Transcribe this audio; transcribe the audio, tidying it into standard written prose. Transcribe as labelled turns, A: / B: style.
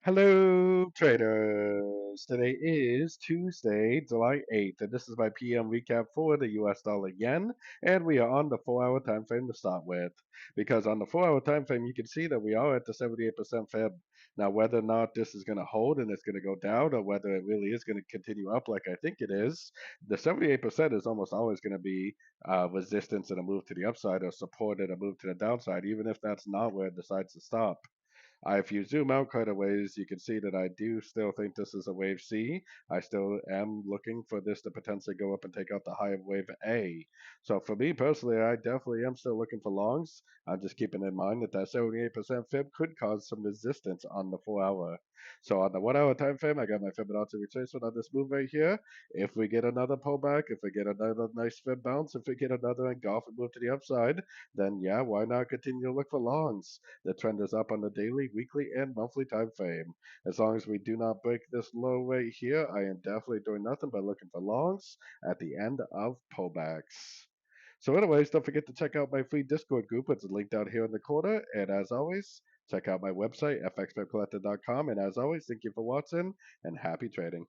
A: Hello, traders. Today is Tuesday, July 8th, and this is my PM recap for the US dollar yen. And we are on the 4-hour time frame to start with. Because on the 4-hour time frame, you can see that we are at the 78% Fib. Now, whether or not this is going to hold and it's going to go down, or whether it really is going to continue up like I think it is, the 78% is almost always going to be resistance and a move to the upside, or support and a move to the downside, even if that's not where it decides to stop. If you zoom out quite a ways, you can see that I do still think this is a wave C. I still am looking for this to potentially go up and take out the high of wave A. So for me personally, I definitely am still looking for longs. I'm just keeping in mind that that 78% Fib could cause some resistance on the 4-hour. So on the 1-hour time frame, I got my Fibonacci retracement on this move right here. If we get another pullback, if we get another nice Fib bounce, if we get another engulfing move to the upside, then yeah, why not continue to look for longs? The trend is up on the daily, weekly, and monthly time frame. As long as we do not break this low right here, I am definitely doing nothing but looking for longs at the end of pullbacks. So anyways, don't forget to check out my free Discord group. It's linked down here in the corner. And as always, check out my website, fxpipcollector.com. And as always, thank you for watching and happy trading.